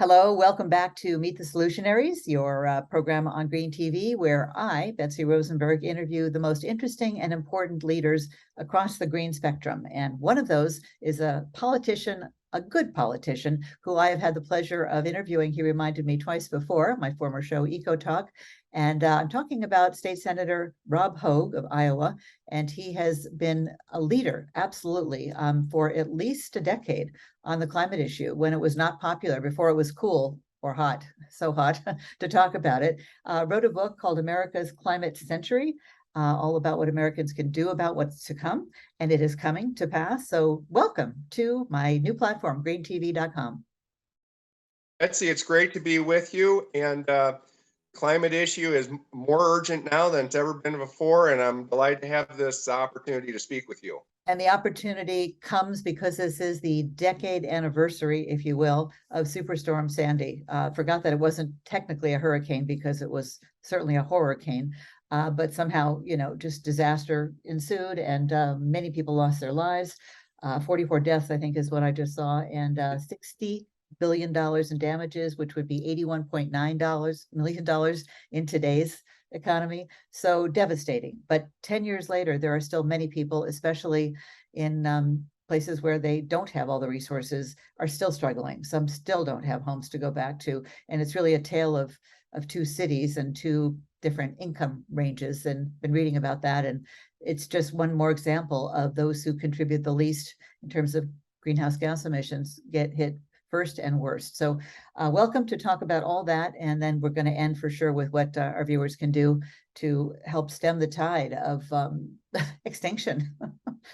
Hello, welcome back to Meet the Solutionaries, your program on Green TV, where I, Betsy Rosenberg, interview the most interesting and important leaders across the green spectrum. And one of those is a politician, a good politician, who I have had the pleasure of interviewing. He reminded me twice before, my former show, Eco Talk. And I'm talking about State Senator Rob Hogg of Iowa. And he has been a leader, absolutely, for at least a decade on the climate issue when it was not popular, before it was cool or hot, so hot to talk about it. Wrote a book called America's Climate Century, all about what Americans can do about what's to come, and it is coming to pass. So welcome to my new platform, greentv.com. Betsy, it's great to be with you, and climate issue is more urgent now than it's ever been before, and I'm delighted to have this opportunity to speak with you. And the opportunity comes because this is the decade anniversary, if you will, of Superstorm Sandy. Forgot that it wasn't technically a hurricane because it was certainly a horricane, but somehow, just disaster ensued and many people lost their lives. 44 deaths, I think, is what I just saw, and $60 billion in damages, which would be $81.9 million in today's economy. So devastating. But 10 years later, there are still many people, especially in places where they don't have all the resources, are still struggling. Some still don't have homes to go back to. And it's really a tale of two cities and two different income ranges, and been reading about that. And it's just one more example of those who contribute the least in terms of greenhouse gas emissions get hit first and worst. So welcome to talk about all that. And then we're going to end for sure with what our viewers can do to help stem the tide of extinction,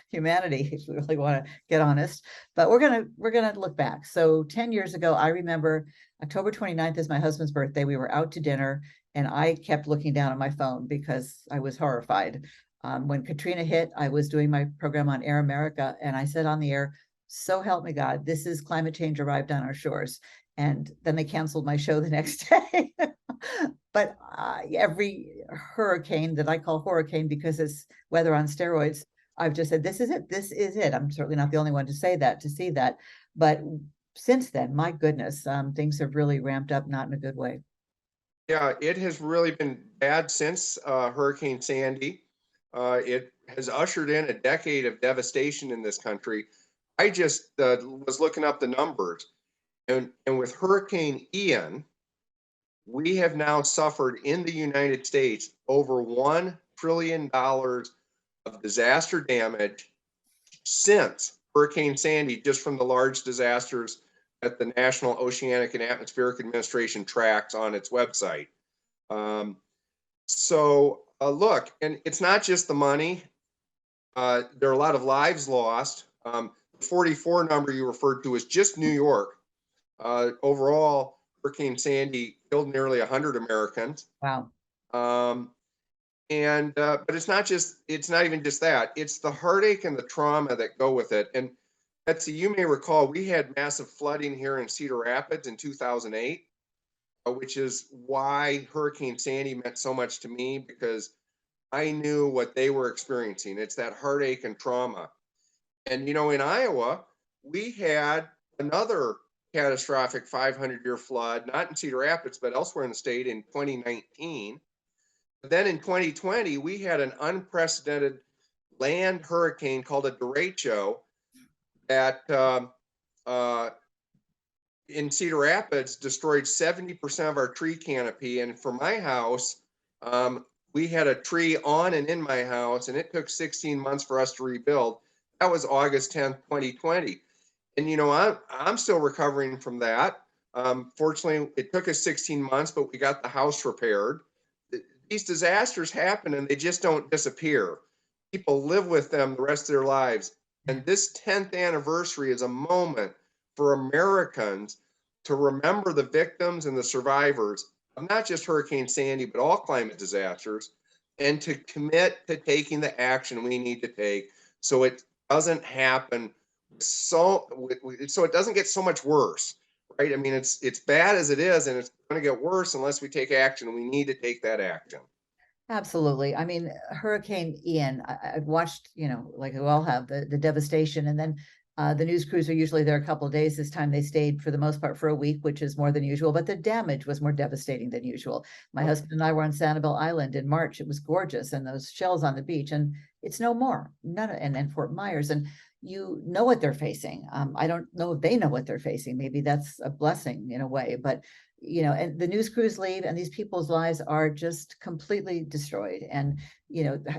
humanity, if we really want to get honest. But we're gonna look back. So 10 years ago, I remember October 29th is my husband's birthday. We were out to dinner and I kept looking down at my phone because I was horrified. When Katrina hit, I was doing my program on Air America, and I said on the air, "So help me God, this is climate change arrived on our shores." And then they canceled my show the next day. But every hurricane that I call hurricane because it's weather on steroids, I've just said, this is it. This is it. I'm certainly not the only one to say that, to see that. But since then, my goodness, things have really ramped up, not in a good way. Yeah, it has really been bad since Hurricane Sandy. It has ushered in a decade of devastation in this country. I just was looking up the numbers, and with Hurricane Ian, we have now suffered in the United States over $1 trillion of disaster damage since Hurricane Sandy, just from the large disasters that the National Oceanic and Atmospheric Administration tracks on its website. Look, and it's not just the money. There are a lot of lives lost. The 44 number you referred to is just New York. Overall, Hurricane Sandy killed nearly 100 Americans. Wow. But it's not even just that. It's the heartache and the trauma that go with it. And Betsy, you may recall, we had massive flooding here in Cedar Rapids in 2008, which is why Hurricane Sandy meant so much to me, because I knew what they were experiencing. It's that heartache and trauma. And, in Iowa, we had another catastrophic 500-year flood, not in Cedar Rapids, but elsewhere in the state in 2019. But then in 2020, we had an unprecedented land hurricane called a derecho that in Cedar Rapids destroyed 70% of our tree canopy. And for my house, we had a tree on and in my house, and it took 16 months for us to rebuild. That was August 10th, 2020. And, I'm still recovering from that. Fortunately, it took us 16 months, but we got the house repaired. These disasters happen and they just don't disappear. People live with them the rest of their lives. And this 10th anniversary is a moment for Americans to remember the victims and the survivors of not just Hurricane Sandy, but all climate disasters, and to commit to taking the action we need to take so it doesn't happen, so it doesn't get so much worse, right? I mean, it's bad as it is, and it's going to get worse unless we take action, and we need to take that action. Absolutely. I mean, Hurricane Ian, I've watched, like we all have, the devastation. And then The news crews are usually there a couple of days. This time they stayed for the most part for a week, which is more than usual, but the damage was more devastating than usual. My husband and I were on Sanibel Island in March. It was gorgeous, and those shells on the beach, and it's no more. And Fort Myers, and you know what they're facing. I don't know if they know what they're facing. Maybe that's a blessing in a way, but and the news crews leave, and these people's lives are just completely destroyed. And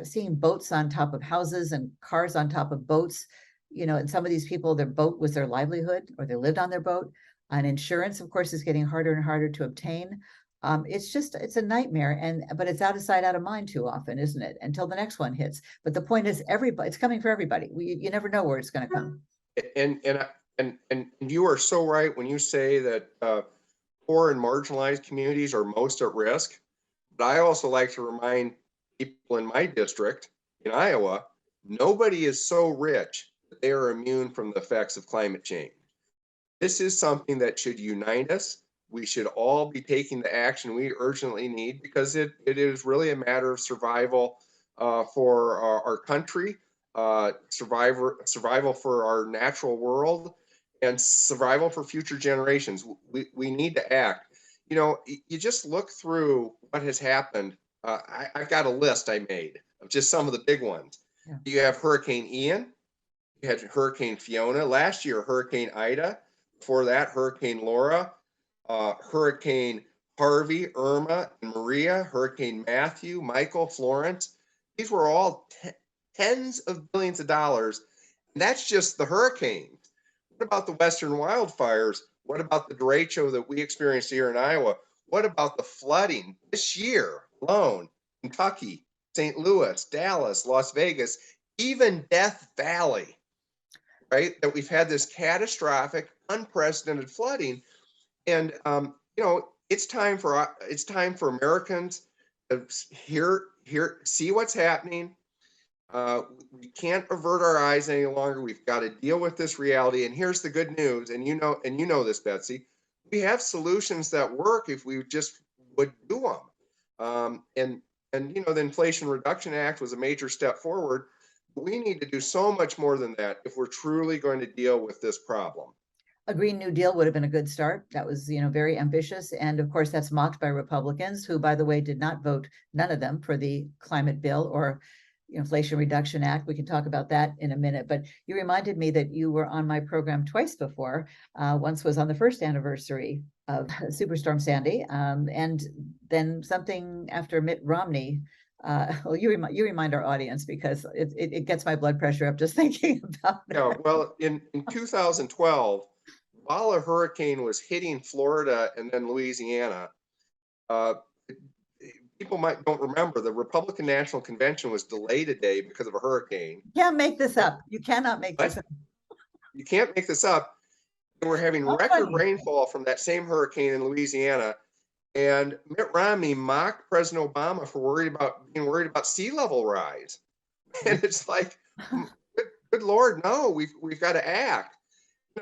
seeing boats on top of houses and cars on top of boats, and some of these people, their boat was their livelihood, or they lived on their boat. And insurance, of course, is getting harder and harder to obtain. It's a nightmare, but it's out of sight, out of mind too often, isn't it? Until the next one hits. But the point is, it's coming for everybody. You never know where it's going to come. And you are so right when you say that poor and marginalized communities are most at risk. But I also like to remind people in my district in Iowa, nobody is so rich that they are immune from the effects of climate change. This is something that should unite us. We should all be taking the action we urgently need, because it is really a matter of survival for our country, survival for our natural world, and survival for future generations. We need to act. You just look through what has happened. I've got a list I made of just some of the big ones. Yeah. You have Hurricane Ian, you had Hurricane Fiona, last year Hurricane Ida, before that Hurricane Laura, Hurricane Harvey, Irma, and Maria, Hurricane Matthew, Michael, Florence. These were all tens of billions of dollars. And that's just the hurricanes. What about the Western wildfires? What about the derecho that we experienced here in Iowa? What about the flooding this year alone? Kentucky, St. Louis, Dallas, Las Vegas, even Death Valley, right? That we've had this catastrophic, unprecedented flooding. And it's time for Americans to see what's happening. We can't avert our eyes any longer. We've got to deal with this reality. And here's the good news, and you know this, Betsy. We have solutions that work if we just would do them. And the Inflation Reduction Act was a major step forward. But we need to do so much more than that if we're truly going to deal with this problem. A Green New Deal would have been a good start. That was, very ambitious. And of course, that's mocked by Republicans, who, by the way, did not vote, none of them, for the climate bill or Inflation Reduction Act. We can talk about that in a minute. But you reminded me that you were on my program twice before. Once was on the first anniversary of Superstorm Sandy, and then something after Mitt Romney. Well, you remind our audience, because it gets my blood pressure up just thinking about it. Yeah, well, in 2012, while a hurricane was hitting Florida and then Louisiana, people don't remember the Republican National Convention was delayed a day because of a hurricane. You can't make this up. You cannot make this up. You can't make this up. And we're having record rainfall from that same hurricane in Louisiana. And Mitt Romney mocked President Obama for being worried about sea level rise. And it's like, good Lord, no, we've got to act.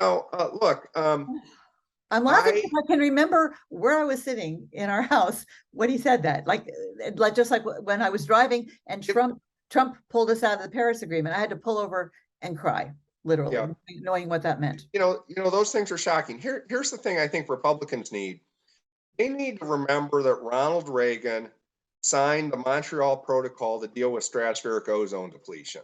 Look. I'm laughing because I can remember where I was sitting in our house when he said that. Like just like when I was driving and Trump pulled us out of the Paris Agreement, I had to pull over and cry, literally, knowing what that meant. Those things are shocking. Here's the thing I think Republicans need. They need to remember that Ronald Reagan signed the Montreal Protocol to deal with stratospheric ozone depletion.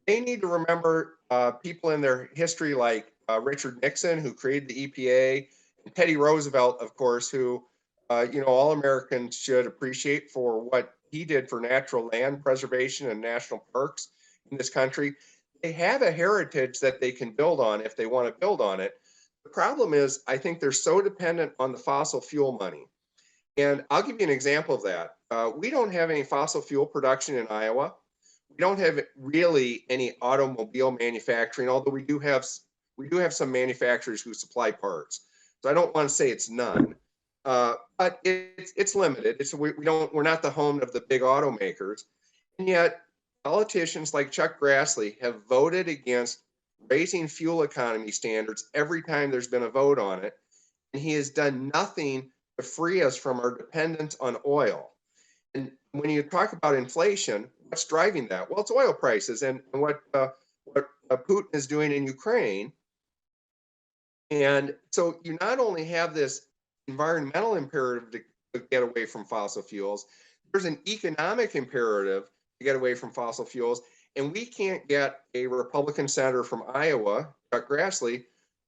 They need to remember people in their history like Richard Nixon, who created the EPA, and Teddy Roosevelt, of course, who all Americans should appreciate for what he did for natural land preservation and national parks in this country. They have a heritage that they can build on if they want to build on it. The problem is, I think they're so dependent on the fossil fuel money. And I'll give you an example of that. We don't have any fossil fuel production in Iowa. We don't have really any automobile manufacturing, although we do have some manufacturers who supply parts. So I don't want to say it's none, but it's limited. We're not the home of the big automakers, and yet politicians like Chuck Grassley have voted against raising fuel economy standards every time there's been a vote on it, and he has done nothing to free us from our dependence on oil. And when you talk about inflation, what's driving that? Well, it's oil prices, and what Putin is doing in Ukraine. And so you not only have this environmental imperative to get away from fossil fuels, there's an economic imperative to get away from fossil fuels. And we can't get a Republican senator from Iowa, Chuck Grassley,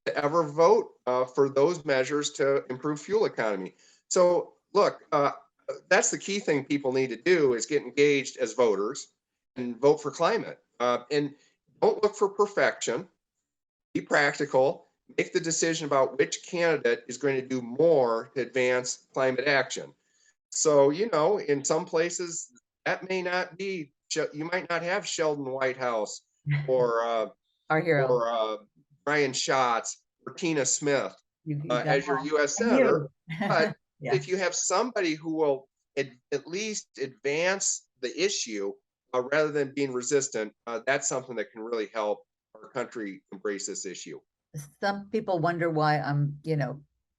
to ever vote for those measures to improve fuel economy. So look, that's the key thing people need to do is get engaged as voters and vote for climate. And don't look for perfection. Be practical. Make the decision about which candidate is going to do more to advance climate action. So, in some places that may not be, you might not have Sheldon Whitehouse or Our hero. Brian Schatz or Tina Smith You got as them your all. U.S. And senator. you. But Yeah. if you have somebody who will at least advance the issue rather than being resistant, that's something that can really help our country embrace this issue. Some people wonder why I'm,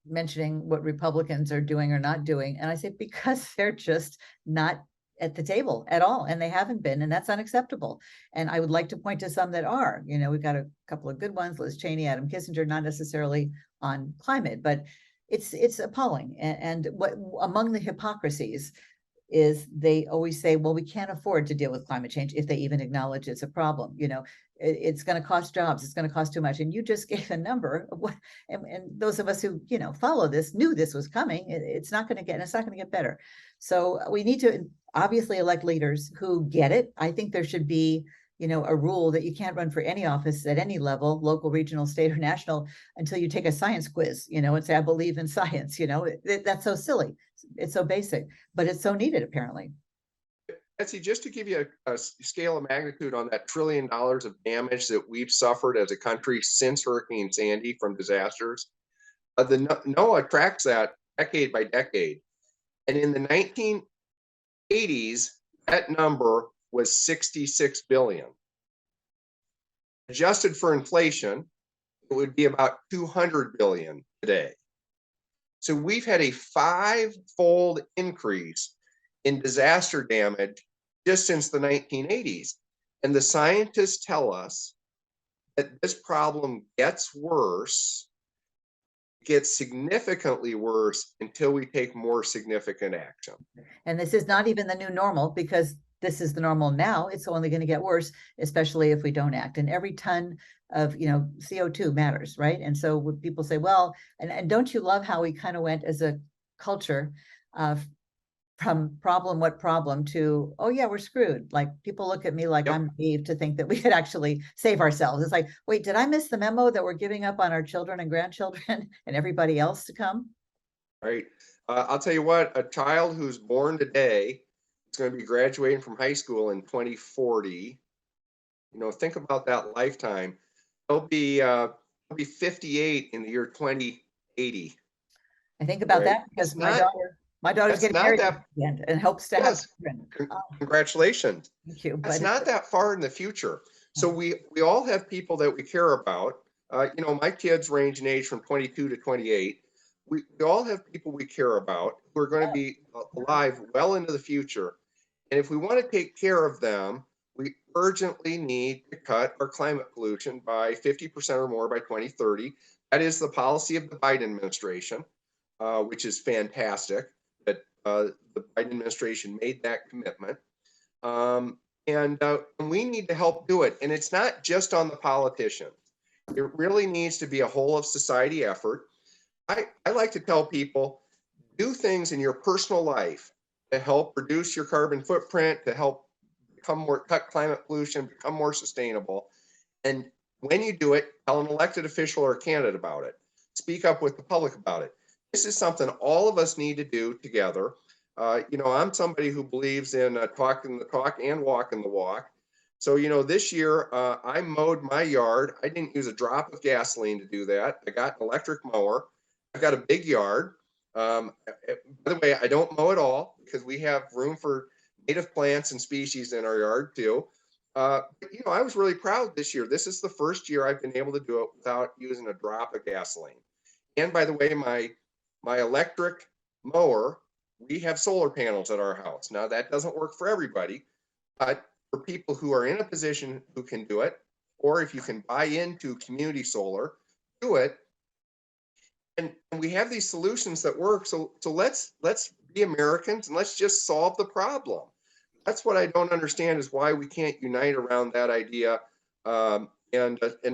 mentioning what Republicans are doing or not doing. And I say, because they're just not at the table at all. And they haven't been, and that's unacceptable. And I would like to point to some that are, we've got a couple of good ones, Liz Cheney, Adam Kissinger, not necessarily on climate, but it's appalling. And what among the hypocrisies is they always say, well, we can't afford to deal with climate change if they even acknowledge it's a problem. It's going to cost jobs. It's going to cost too much. And you just gave a number of what, and those of us who, follow this knew this was coming. It's not going to get better. So we need to obviously elect leaders who get it. I think there should be, a rule that you can't run for any office at any level, local, regional, state, or national, until you take a science quiz, and say, I believe in science, that's so silly. It's so basic, but it's so needed apparently. Betsy, just to give you a scale of magnitude on that $1 trillion of damage that we've suffered as a country since Hurricane Sandy from disasters, the NOAA tracks that decade by decade. And in the 1980s, that number was 66 billion. Adjusted for inflation, it would be about 200 billion today. So we've had a 5-fold increase in disaster damage just since the 1980s. And the scientists tell us that this problem gets worse, gets significantly worse until we take more significant action. And this is not even the new normal, because this is the normal now. It's only going to get worse, especially if we don't act. And every ton of, CO2 matters, right? And so when people say, well, and don't you love how we kind of went as a culture from what problem to, oh yeah, we're screwed. Like people look at me like I'm naive to think that we could actually save ourselves. It's like, wait, did I miss the memo that we're giving up on our children and grandchildren and everybody else to come? Right. I'll tell you what, a child who's born today is going to be graduating from high school in 2040. Think about that lifetime. They'll be 58 in the year 2080. I think about that because my daughter's getting married and hopes to have children. Congratulations. Thank you. That's not that far in the future. So we all have people that we care about. My kids range in age from 22 to 28. We all have people we care about who are going to be alive well into the future. And if we want to take care of them, we urgently need to cut our climate pollution by 50% or more by 2030. That is the policy of the Biden administration, which is fantastic that the Biden administration made that commitment. And we need to help do it. And it's not just on the politicians. It really needs to be a whole of society effort. I like to tell people, do things in your personal life to help reduce your carbon footprint, to help cut climate pollution, become more sustainable. And when you do it, tell an elected official or a candidate about it. Speak up with the public about it. This is something all of us need to do together. I'm somebody who believes in talking the talk and walking the walk. So, this year I mowed my yard. I didn't use a drop of gasoline to do that. I got an electric mower. I've got a big yard. By the way, I don't mow at all because we have room for native plants and species in our yard too. But, I was really proud this year. This is the first year I've been able to do it without using a drop of gasoline. And by the way, my electric mower, we have solar panels at our house. Now that doesn't work for everybody, but for people who are in a position who can do it, or if you can buy into community solar, do it. And we have these solutions that work. So let's be Americans and let's just solve the problem. That's what I don't understand, is why we can't unite around that idea. And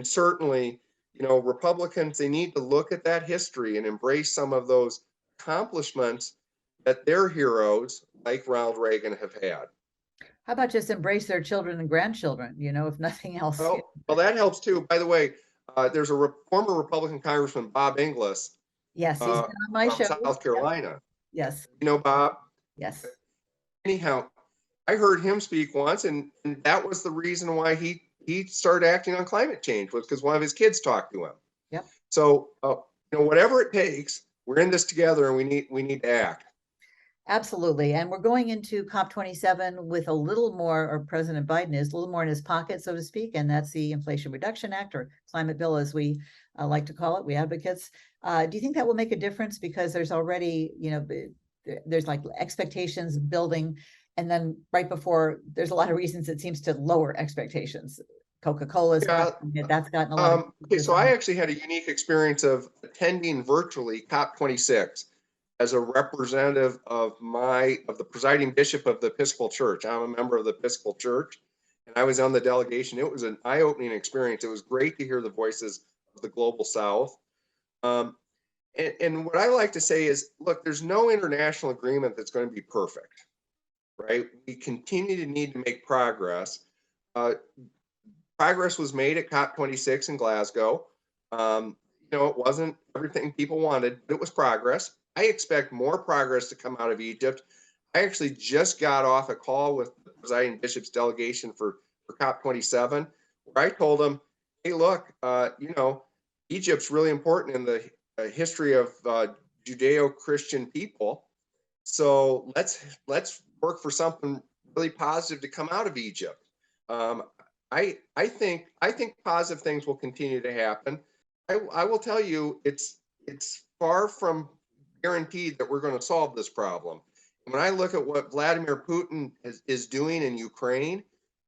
certainly, you know, Republicans, they need to look at that history and embrace some of those accomplishments that their heroes like Ronald Reagan have had. How about just embrace their children and grandchildren, you know, if nothing else? Well, that helps too. By the way, there's a former Republican Congressman, Bob Inglis, Yes, he's been on my from show. South Carolina. Yes, You know, Bob? yes. Anyhow, I heard him speak once, and that was the reason why he started acting on climate change, was because one of his kids talked to him. Yep. So, you know, whatever it takes, we're in this together, and we need to act. Absolutely. And we're going into COP27 with a little more, or President Biden is a little more in his pocket, so to speak, and that's the Inflation Reduction Act, or climate bill, as we like to call it, we advocates. Do you think that will make a difference? Because there's already, you know, there's like expectations building, and then right before, there's a lot of reasons it seems to lower expectations. Coca-Cola's that's gotten a lot of okay, so I actually had a unique experience of attending virtually COP26 as a representative of the presiding bishop of the Episcopal Church. I'm a member of the Episcopal Church, and I was on the delegation. It was an eye-opening experience. It was great to hear the voices of the global South. And what I like to say is, look, there's no international agreement that's going to be perfect, right? We continue to need to make progress. Progress was made at COP26 in Glasgow. You know, it wasn't everything people wanted, but it was progress. I expect more progress to come out of Egypt. I actually just got off a call with the presiding bishop's delegation for COP27, where I told them, hey, look, you know, Egypt's really important in the history of Judeo-Christian people. So let's work for something really positive to come out of Egypt. I think positive things will continue to happen. I will tell you, it's far from guaranteed that we're going to solve this problem. And when I look at what Vladimir Putin is doing in Ukraine,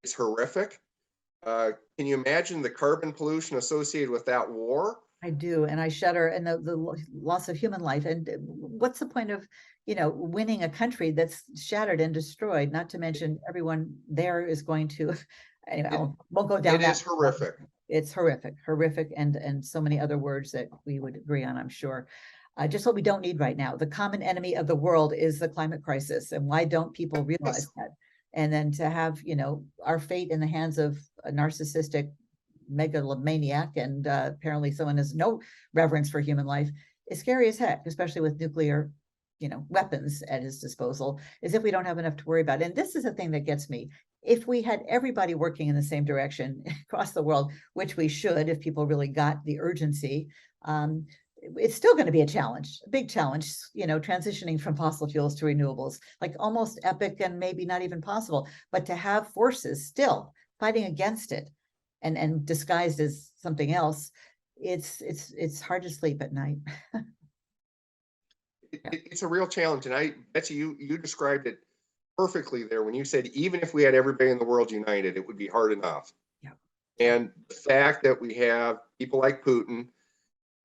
it's horrific. Can you imagine the carbon pollution associated with that war? I do, and I shudder, and the loss of human life. And what's the point of, you know, winning a country that's shattered and destroyed? Not to mention everyone there is going to, anyway, I won't go down that. It is horrific. It's horrific, and so many other words that we would agree on, I'm sure. Just what we don't need right now. The common enemy of the world is the climate crisis, and why don't people realize that? And then to have, you know, our fate in the hands of a narcissistic megalomaniac, and apparently someone has no reverence for human life, is scary as heck, especially with nuclear, you know, weapons at his disposal, as if we don't have enough to worry about. And this is the thing that gets me. If we had everybody working in the same direction across the world, which we should, if people really got the urgency, it's still going to be a challenge, a big challenge, you know, transitioning from fossil fuels to renewables, like almost epic and maybe not even possible. But to have forces still fighting against it and disguised as something else, it's hard to sleep at night. It's a real challenge. And Betsy, you described it perfectly there when you said, even if we had everybody in the world united, it would be hard enough. Yeah. And the fact that we have people like Putin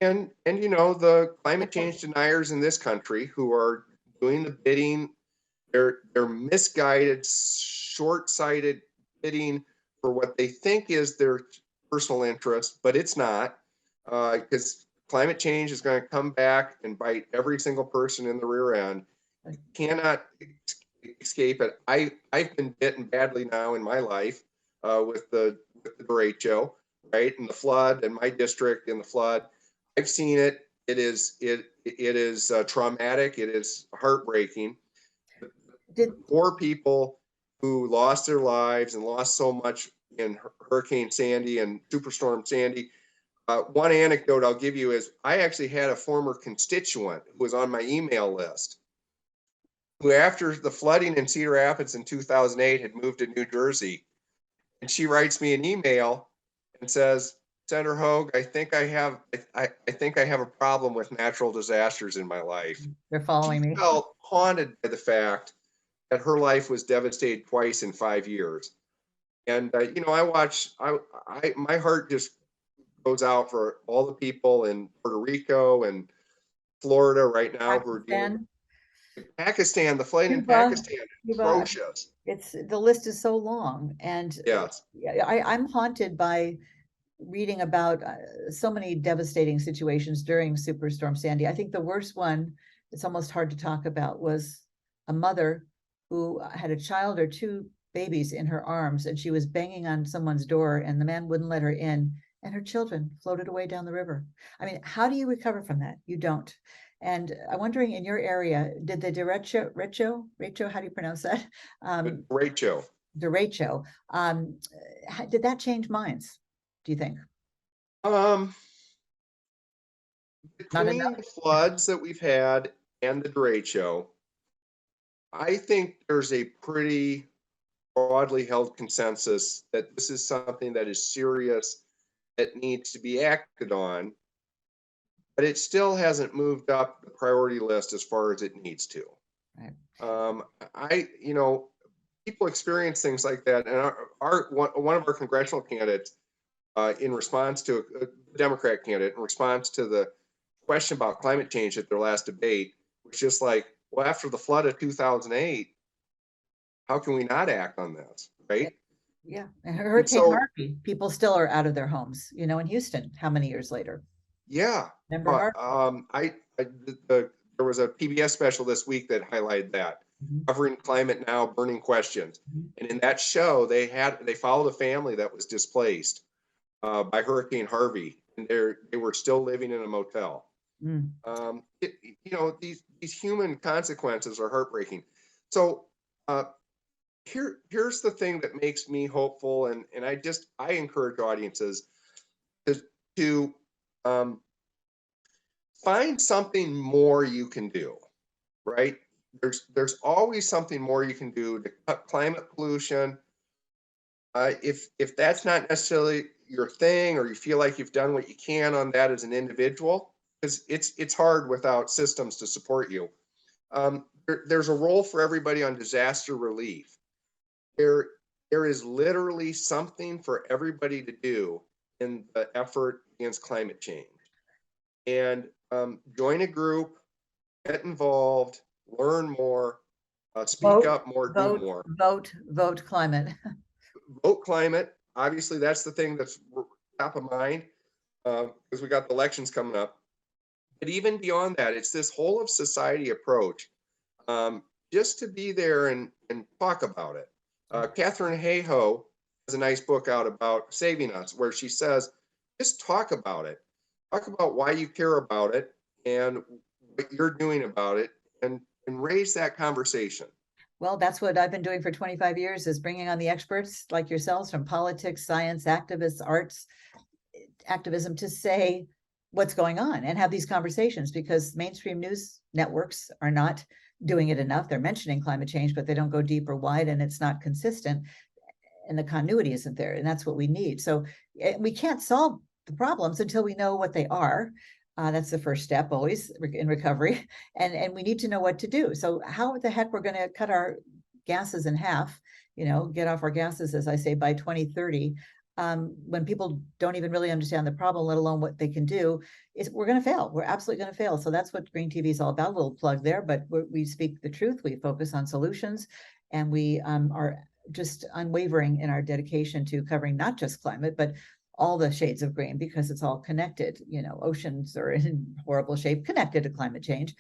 and you know, the climate change deniers in this country who are doing the bidding, they're misguided, short-sighted bidding for what they think is their personal interest, but it's not, because climate change is going to come back and bite every single person in the rear end. You cannot escape it. I've been bitten badly now in my life with the derecho, right, and the flood, and my district in the flood. I've seen it. It is traumatic. It is heartbreaking. Poor people who lost their lives and lost so much in Hurricane Sandy and Superstorm Sandy. One anecdote I'll give you is I actually had a former constituent who was on my email list, who after the flooding in Cedar Rapids in 2008 had moved to New Jersey. And she writes me an email and says, Senator Hogg, I think I have a problem with natural disasters in my life. They're following me. She felt haunted by the fact that her life was devastated twice in 5 years. And my heart just goes out for all the people in Puerto Rico and Florida right now who are dealing Pakistan, with Pakistan. The flight in Cuba, Pakistan is Cuba. atrocious. It's, the list is so long, and Yes. yeah, I'm haunted by reading about so many devastating situations during Superstorm Sandy. I think the worst one, it's almost hard to talk about, was a mother who had a child or two babies in her arms, and she was banging on someone's door, and the man wouldn't let her in, and her children floated away down the river. I mean, how do you recover from that? You don't. And I'm wondering, in your area, did the derecho, how do you pronounce that? Great show. Derecho, did that change minds, do you think? Um, Not between enough? the floods that we've had and the derecho, I think there's a pretty broadly held consensus that this is something that is serious, that needs to be acted on, but it still hasn't moved up the priority list as far as it needs to. Right. Um, People experience things like that, and one of our congressional candidates, in response to a Democrat candidate, in response to the question about climate change at their last debate, was just like, well, after the flood of 2008, how can we not act on this, right? Yeah, and And Hurricane so, Harvey, people still are out of their homes, in Houston, how many years later? yeah, Remember but Harvey? there was a PBS special this week that highlighted that, Mhm, covering climate now, burning questions. mhm. And in that show, they followed a family that was displaced by Hurricane Harvey, and they were still living in a motel. Mm. These human consequences are heartbreaking. So uh, here's the thing that makes me hopeful, and I encourage audiences to to um, find something more you can do. Right? There's always something more you can do to cut climate pollution. If that's not necessarily your thing, or you feel like you've done what you can on that as an individual, because it's hard without systems to support you. There's a role for everybody on disaster relief. There there is literally something for everybody to do in the effort against climate change. And join a group, get involved, learn more, speak Vote, up more, do vote, more. vote, vote climate. Vote climate. Obviously, that's the thing that's top of mind, because we got the elections coming up. But even beyond that, it's this whole of society approach, just to be there and talk about it. Catherine Hayhoe has a nice book out about saving us, where she says, just talk about it. Talk about why you care about it and what you're doing about it, and raise that conversation. Well, that's what I've been doing for 25 years, is bringing on the experts like yourselves from politics, science, activists, arts, activism, to say what's going on and have these conversations, because mainstream news networks are not doing it enough. They're mentioning climate change, but they don't go deep or wide, and it's not consistent, and the continuity isn't there, and that's what we need. So we can't solve the problems until we know what they are. That's the first step always in recovery, and we need to know what to do. So how the heck we're going to cut our gases in half, get off our gases, as I say, by 2030, when people don't even really understand the problem, let alone what they can do, we're going to fail. We're absolutely going to fail. So that's what Green TV is all about. A little plug there, but we speak the truth. We focus on solutions, and we are just unwavering in our dedication to covering not just climate, but all the shades of green, because it's all connected. Oceans are in horrible shape, connected to climate change.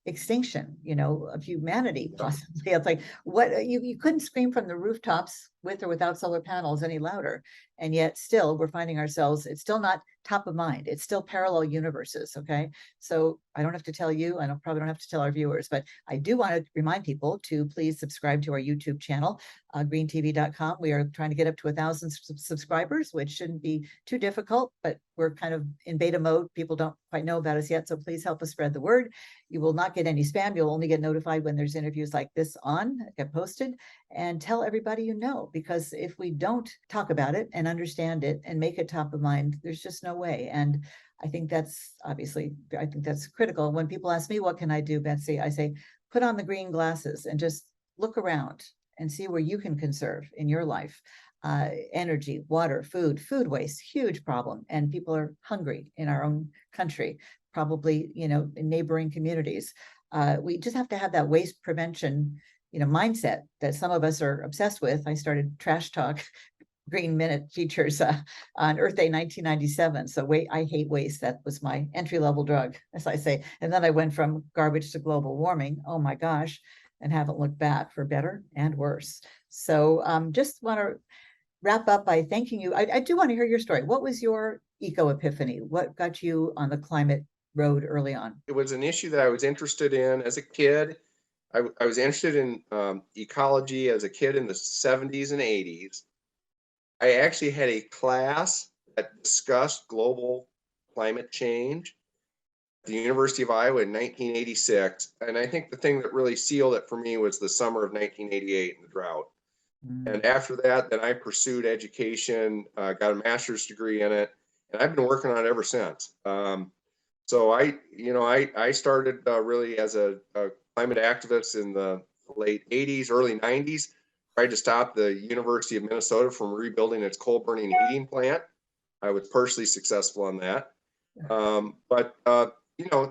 Extinction, of humanity, possibly. It's like, what, you couldn't scream from the rooftops with or without solar panels any louder. And yet still we're finding ourselves, it's still not top of mind. It's still parallel universes. Okay. So I don't have to tell you, probably don't have to tell our viewers, but I do want to remind people to please subscribe to our YouTube channel, greentv.com. We are trying to get up to 1,000 subscribers, which shouldn't be too difficult, but we're kind of in beta mode. People don't quite know about us yet. So please help us spread the word. You will not get any spam. You'll only get notified when there's interviews like this get posted, and tell everybody because if we don't talk about it and understand it and make it top of mind, there's just no way. And I think that's critical. When people ask me, what can I do, Betsy? I say, put on the green glasses and just look around and see where you can conserve in your life. Energy, water, food waste, huge problem. And people are hungry in our own country, probably, in neighboring communities. We just have to have that waste prevention, mindset that some of us are obsessed with. I started Trash Talk Green Minute features on Earth Day 1997. So I hate waste. That was my entry-level drug, as I say. And then I went from garbage to global warming. Oh my gosh, and haven't looked back, for better and worse. So just want to wrap up by thanking you. I do want to hear your story. What was your eco epiphany? What got you on the climate road early on? It was an issue that I was interested in as a kid. I was interested in ecology as a kid in the 70s and 80s. I actually had a class that discussed global climate change at the University of Iowa in 1986. And I think the thing that really sealed it for me was the summer of 1988 and the drought. And after that, then I pursued education, got a master's degree in it, and I've been working on it ever since. So I started really as a climate activist in the late 80s, early 90s. Tried to stop the University of Minnesota from rebuilding its coal burning heating plant. I was partially successful on that. But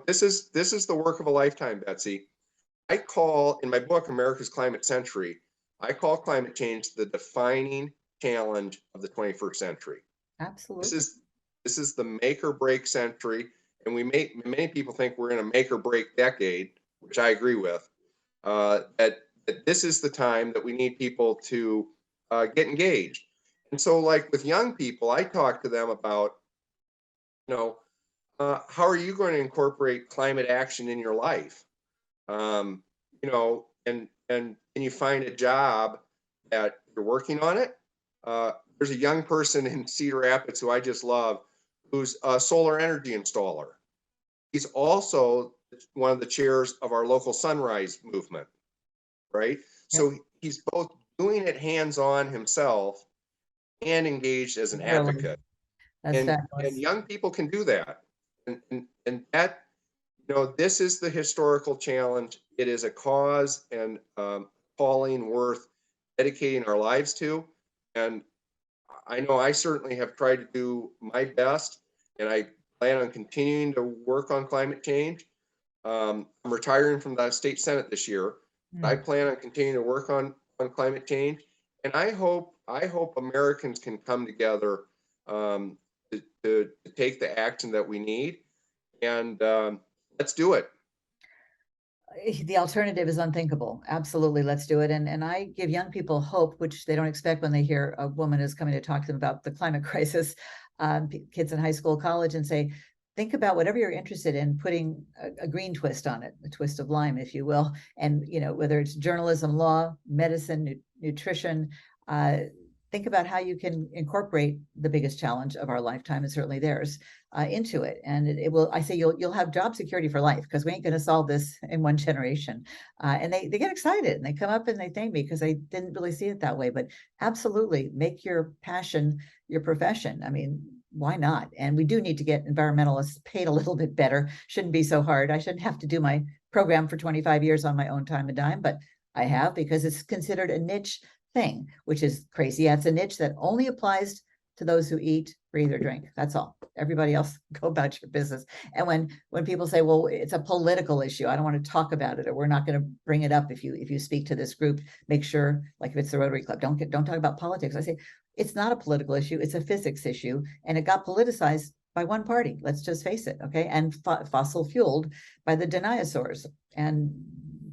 this is the work of a lifetime, Betsy. I call, in my book, America's Climate Century, I call climate change the defining challenge of the 21st century. Absolutely. This is the make or break century, and many people think we're in a make or break decade, which I agree with. That this is the time that we need people to get engaged. And so, like with young people, I talk to them about, how are you going to incorporate climate action in your life? And can you find a job that you're working on it? There's a young person in Cedar Rapids who I just love, who's a solar energy installer. He's also one of the chairs of our local Sunrise movement, right? Yep. So he's both doing it hands-on himself and engaged as an advocate. And young people can do that. And that, this is the historical challenge. It is a cause and calling worth dedicating our lives to. And I know I certainly have tried to do my best, and I plan on continuing to work on climate change. I'm retiring from the state Senate this year. I plan on continuing to work on climate change. And I hope Americans can come together to take the action that we need. And let's do it. The alternative is unthinkable. Absolutely, let's do it. And I give young people hope, which they don't expect when they hear a woman is coming to talk to them about the climate crisis, kids in high school, college, and say, think about whatever you're interested in, putting a green twist on it, a twist of lime, if you will. And, whether it's journalism, law, medicine, nutrition, think about how you can incorporate the biggest challenge of our lifetime, and certainly theirs, into it. And it will, I say you'll have job security for life, because we ain't going to solve this in one generation. And they get excited and they come up and they thank me, because I didn't really see it that way. But absolutely, make your passion your profession. I mean, why not? And we do need to get environmentalists paid a little bit better. Shouldn't be so hard. I shouldn't have to do my program for 25 years on my own time and dime, but I have, because it's considered a niche thing, which is crazy. Yeah, it's a niche that only applies to those who eat, breathe, or drink. That's all. Everybody else, go about your business. And when people say, well, it's a political issue, I don't want to talk about it, or we're not going to bring it up if you speak to this group, make sure, like if it's the Rotary Club, don't talk about politics. I say, it's not a political issue, it's a physics issue, and it got politicized by one party. Let's just face it, okay? And fossil fueled by the dinosaurs. And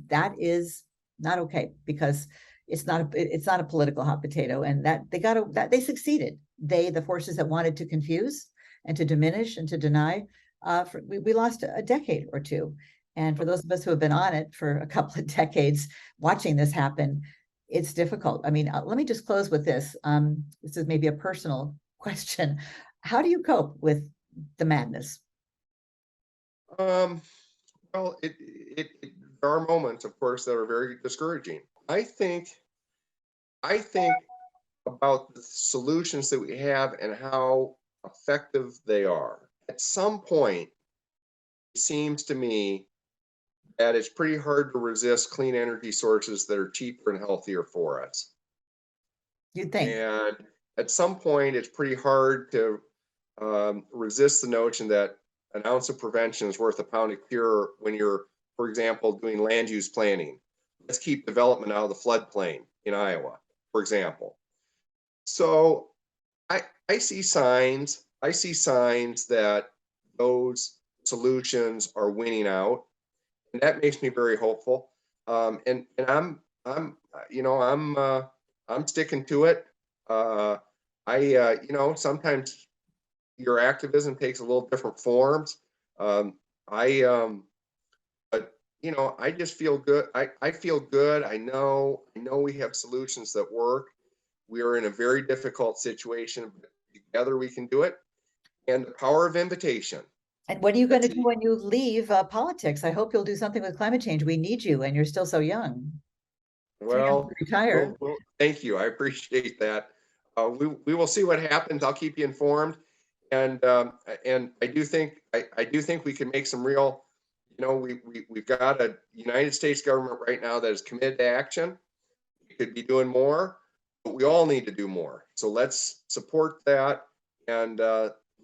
that is not okay, because it's not a political hot potato, and that they succeeded. The forces that wanted to confuse and to diminish and to deny, we lost a decade or two. And for those of us who have been on it for a couple of decades, watching this happen, it's difficult. I mean, let me just close with this. This is maybe a personal question. How do you cope with the madness? Well, there are moments, of course, that are very discouraging. I think about the solutions that we have and how effective they are. At some point, it seems to me that it's pretty hard to resist clean energy sources that are cheaper and healthier for us. You'd think. And at some point, it's pretty hard to resist the notion that an ounce of prevention is worth a pound of cure when you're, for example, doing land use planning. Let's keep development out of the floodplain in Iowa, for example. So I see signs. I see signs that those solutions are winning out, and that makes me very hopeful. And I'm sticking to it. Sometimes your activism takes a little different forms. But I just feel good. I feel good. I know we have solutions that work. We are in a very difficult situation, but together we can do it. And the power of invitation. And what are you going to do when you leave politics? I hope you'll do something with climate change. We need you, and you're still so young. Well, retire. Thank you. I appreciate that. We will see what happens. I'll keep you informed. And I do think we can make some real. We've got a United States government right now that is committed to action. We could be doing more, but we all need to do more. So let's support that, and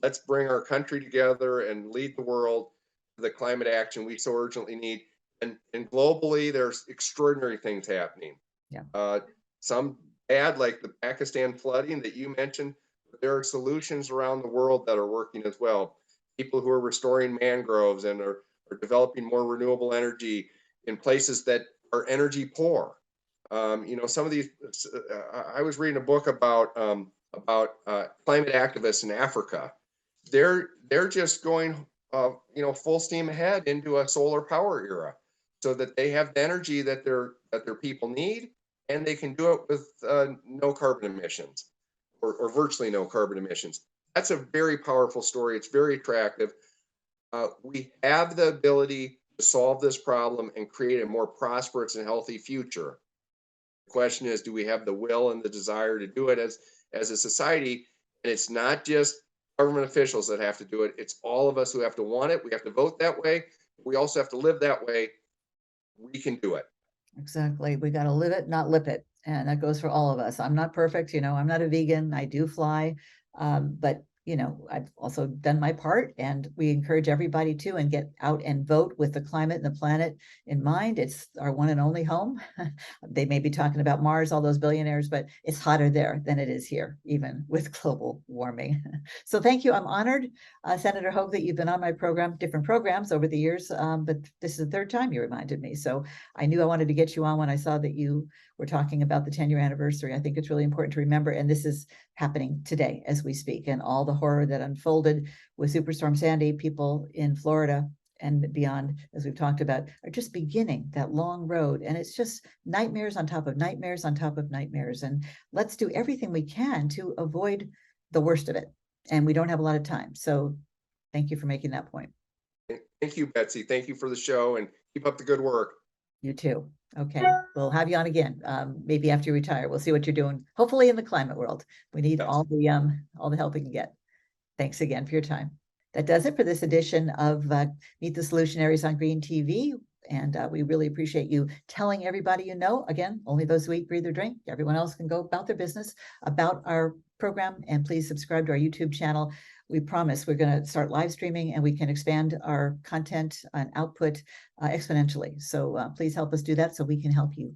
let's bring our country together and lead the world to the climate action we so urgently need. And globally, there's extraordinary things happening. Yeah. Some bad, like the Pakistan flooding that you mentioned. But there are solutions around the world that are working as well. People who are restoring mangroves and are developing more renewable energy in places that are energy poor. Some of these. I was reading a book about climate activists in Africa. They're just going full steam ahead into a solar power era, so that they have the energy that their people need, and they can do it with no carbon emissions, or virtually no carbon emissions. That's a very powerful story. It's very attractive. We have the ability to solve this problem and create a more prosperous and healthy future. The question is, do we have the will and the desire to do it as a society? And it's not just government officials that have to do it. It's all of us who have to want it. We have to vote that way. We also have to live that way. We can do it. Exactly. We got to live it, not lip it. And that goes for all of us. I'm not perfect. I'm not a vegan. I do fly. But I've also done my part, and we encourage everybody to and get out and vote with the climate and the planet in mind. It's our one and only home. They may be talking about Mars, all those billionaires, but it's hotter there than it is here, even with global warming. So thank you. I'm honored, Senator Hogg, that you've been on my program, different programs over the years, but this is the third time you reminded me. So I knew I wanted to get you on when I saw that you were talking about the 10-year anniversary. I think it's really important to remember, and this is happening today as we speak, and all the horror that unfolded with Superstorm Sandy. People in Florida and beyond, as we've talked about, are just beginning that long road, and it's just nightmares on top of nightmares on top of nightmares. And let's do everything we can to avoid the worst of it, and we don't have a lot of time. So thank you for making that point. Thank you, Betsy. Thank you for the show, and keep up the good work. You too. Okay, we'll have you on again. Maybe after you retire, we'll see what you're doing. Hopefully in the climate world. We need all the help we can get. Thanks again for your time. That does it for this edition of Meet the Solutionaries on Green TV. And we really appreciate you telling everybody again, only those who eat, breathe, or drink. Everyone else can go about their business, about our program, and please subscribe to our YouTube channel. We promise we're going to start live streaming, and we can expand our content and output exponentially. So please help us do that so we can help you.